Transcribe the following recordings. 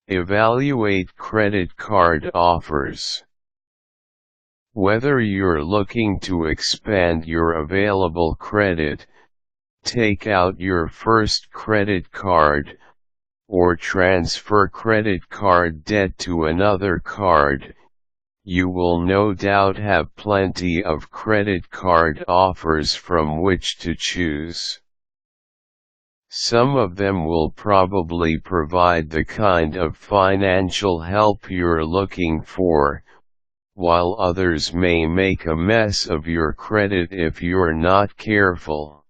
Evaluate credit card offers. Whether you're looking to expand your available credit, take out your first credit card, or transfer credit card debt to another card, you will no doubt have plenty of credit card offers from which to choose. Some of them will probably provide the kind of financial help you're looking for, while others may make a mess of your credit if you're not careful.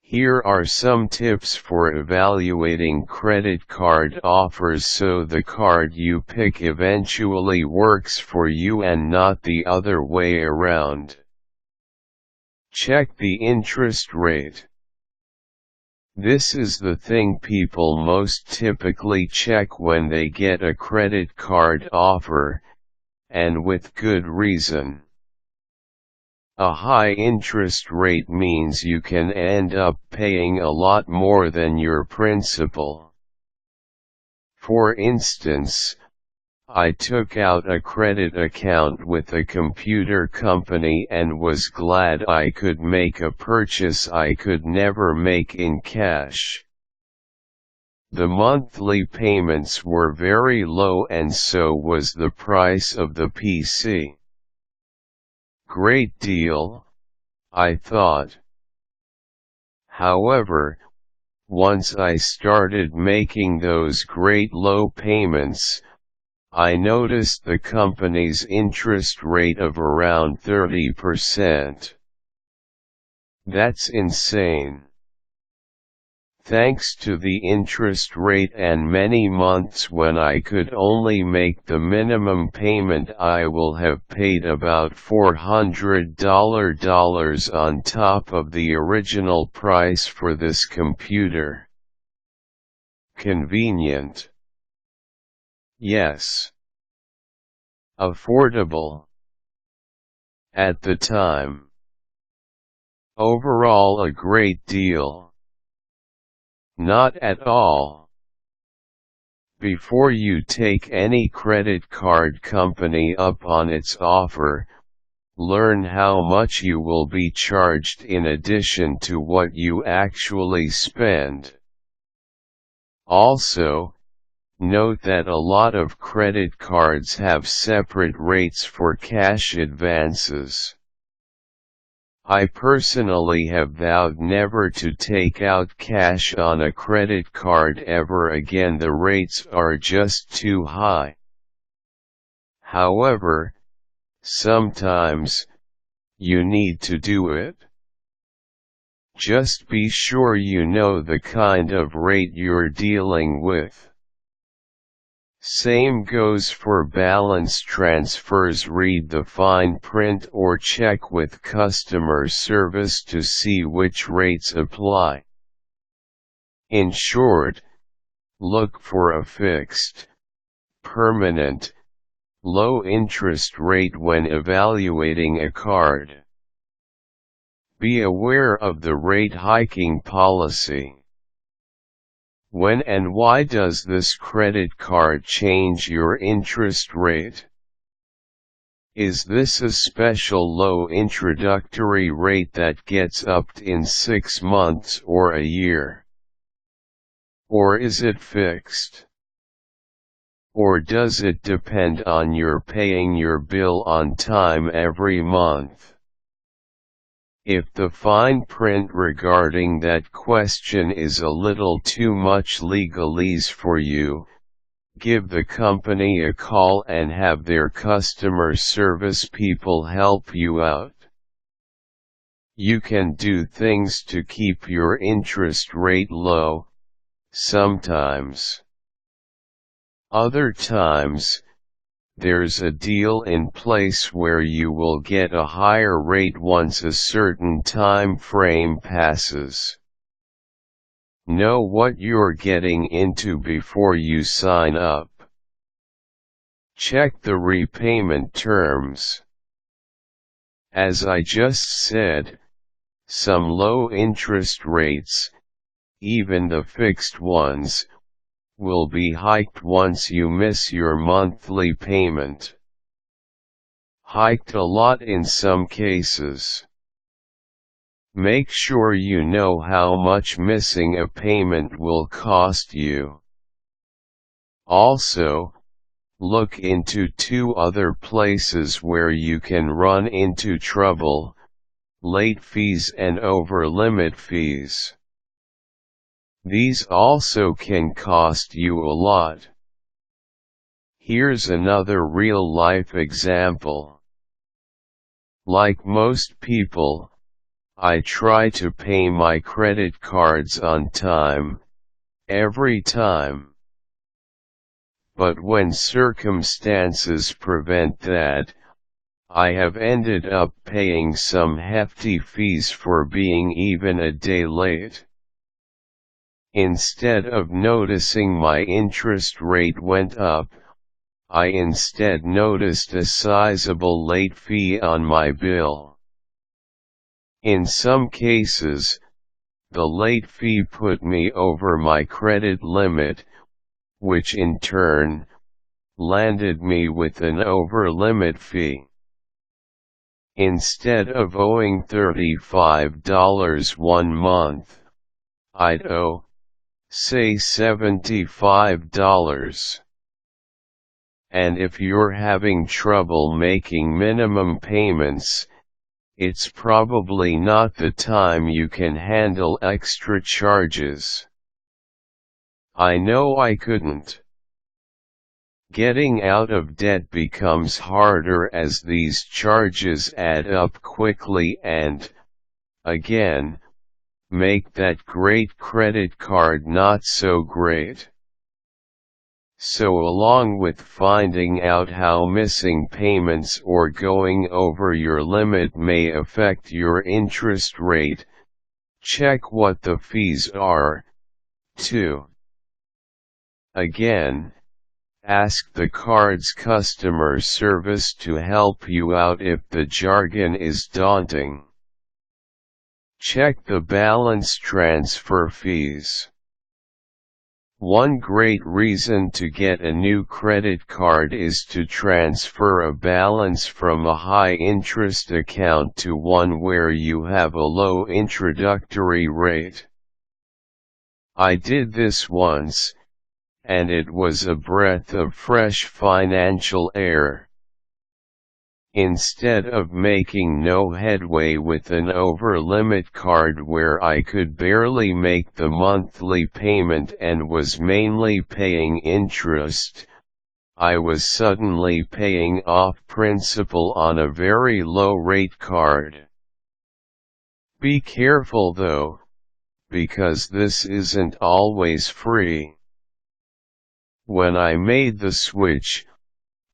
Here are some tips for evaluating credit card offers so the card you pick eventually works for you and not the other way around. Check the interest rate. This is the thing people most typically check when they get a credit card offer, and with good reason. A high interest rate means you can end up paying a lot more than your principal. For instance, I took out a credit account with a computer company and was glad I could make a purchase I could never make in cash. The monthly payments were very low and so was the price of the PC. Great deal, I thought. However, once I started making those great low payments, I noticed the company's interest rate of around 30%. That's insane. Thanks to the interest rate and many months when I could only make the minimum payment, I will have paid about $400 on top of the original price for this computer. Convenient. Yes. Affordable. At the time. Overall a great deal. Not at all. Before you take any credit card company up on its offer, learn how much you will be charged in addition to what you actually spend. Also, note that a lot of credit cards have separate rates for cash advances. I personally have vowed never to take out cash on a credit card ever again. The rates are just too high. However, sometimes, you need to do it. Just be sure you know the kind of rate you're dealing with. Same goes for balance transfers. Read the fine print or check with customer service to see which rates apply. In short, look for a fixed, permanent, low interest rate when evaluating a card. Be aware of the rate hiking policy. When and why does this credit card change your interest rate? Is this a special low introductory rate that gets upped in 6 months or a year? Or is it fixed? Or does it depend on your paying your bill on time every month? If the fine print regarding that question is a little too much legalese for you, give the company a call and have their customer service people help you out. You can do things to keep your interest rate low, sometimes. Other times, there's a deal in place where you will get a higher rate once a certain time frame passes. Know what you're getting into before you sign up. Check the repayment terms. As I just said, some low interest rates, even the fixed ones, will be hiked once you miss your monthly payment. Hiked a lot in some cases. Make sure you know how much missing a payment will cost you. Also, look into 2 other places where you can run into trouble: late fees and over-limit fees. These also can cost you a lot. Here's another real-life example. Like most people, I try to pay my credit cards on time, every time. But when circumstances prevent that, I have ended up paying some hefty fees for being even a day late. Instead of noticing my interest rate went up, I instead noticed a sizable late fee on my bill. In some cases, the late fee put me over my credit limit, which in turn landed me with an over-limit fee. Instead of owing $35 one month, I'd owe, say, $75. And if you're having trouble making minimum payments, it's probably not the time you can handle extra charges. I know I couldn't. Getting out of debt becomes harder as these charges add up quickly and, again, make that great credit card not so great. So along with finding out how missing payments or going over your limit may affect your interest rate, check what the fees are, too. Again, ask the card's customer service to help you out if the jargon is daunting. Check the balance transfer fees. One great reason to get a new credit card is to transfer a balance from a high-interest account to one where you have a low introductory rate. I did this once, and it was a breath of fresh financial air. Instead of making no headway with an over-limit card where I could barely make the monthly payment and was mainly paying interest, I was suddenly paying off principal on a very low-rate card. Be careful though, because this isn't always free. When I made the switch,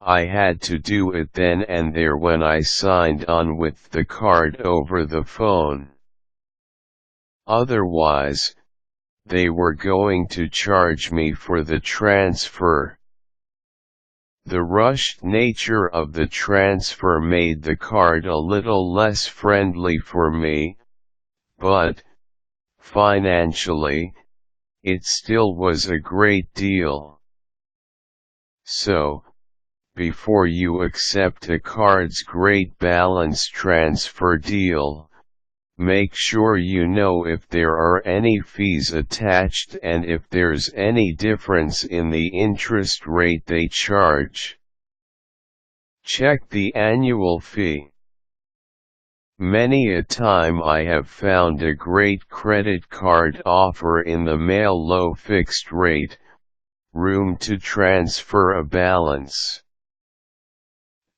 I had to do it then and there when I signed on with the card over the phone. Otherwise, they were going to charge me for the transfer. The rushed nature of the transfer made the card a little less friendly for me, but, financially, it still was a great deal. So, before you accept a card's great balance transfer deal, make sure you know if there are any fees attached and if there's any difference in the interest rate they charge. Check the annual fee. Many a time I have found a great credit card offer in the mail, low fixed rate, room to transfer a balance.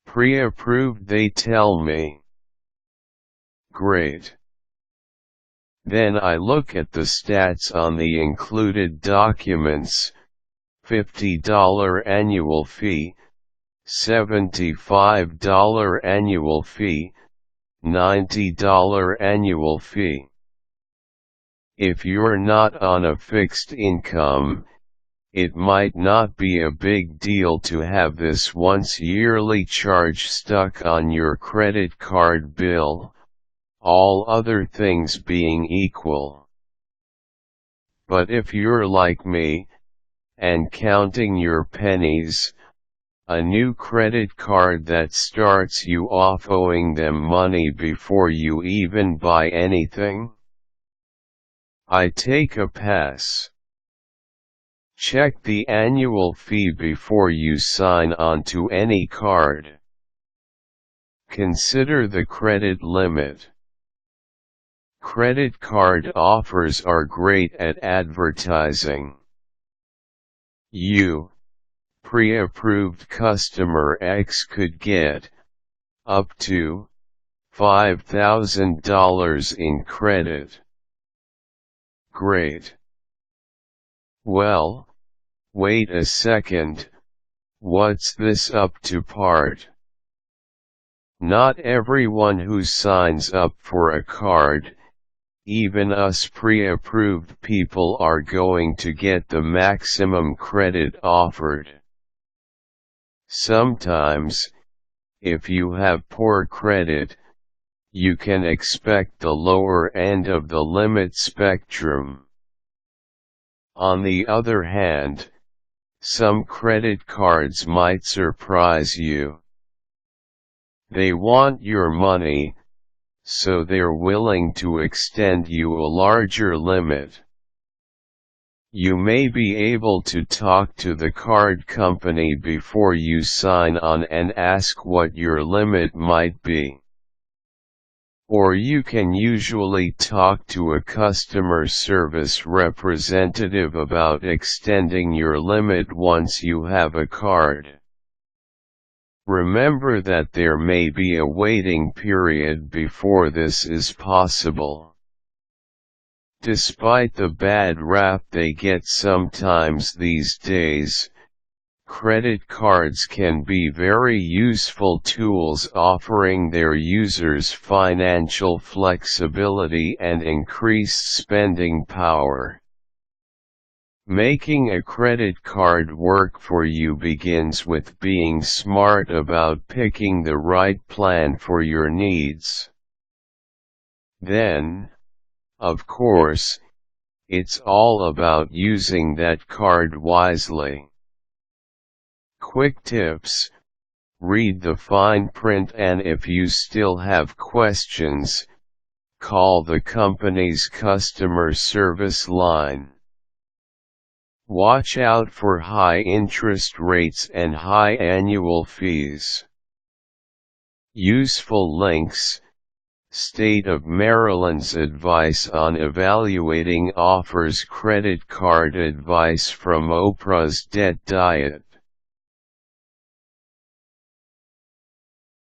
Pre-approved, they tell me. Great. Then I look at the stats on the included documents: $50 annual fee, $75 annual fee, $90 annual fee. If you're not on a fixed income, it might not be a big deal to have this once yearly charge stuck on your credit card bill, all other things being equal. But if you're like me, and counting your pennies, a new credit card that starts you off owing them money before you even buy anything? I take a pass. Check the annual fee before you sign on to any card. Consider the credit limit. Credit card offers are great at advertising. You, pre-approved customer X, could get up to $5,000 in credit. Great. Well, wait a second, what's this up to part? Not everyone who signs up for a card, even us pre-approved people, are going to get the maximum credit offered. Sometimes, if you have poor credit, you can expect the lower end of the limit spectrum. On the other hand, some credit cards might surprise you. They want your money, so they're willing to extend you a larger limit. You may be able to talk to the card company before you sign on and ask what your limit might be. Or you can usually talk to a customer service representative about extending your limit once you have a card. Remember that there may be a waiting period before this is possible. Despite the bad rap they get sometimes these days, credit cards can be very useful tools offering their users financial flexibility and increased spending power. Making a credit card work for you begins with being smart about picking the right plan for your needs. Then, of course, it's all about using that card wisely. Quick tips: read the fine print, and if you still have questions, call the company's customer service line. Watch out for high interest rates and high annual fees. Useful links: State of Maryland's advice on evaluating offers, credit card advice from Oprah's Debt Diet.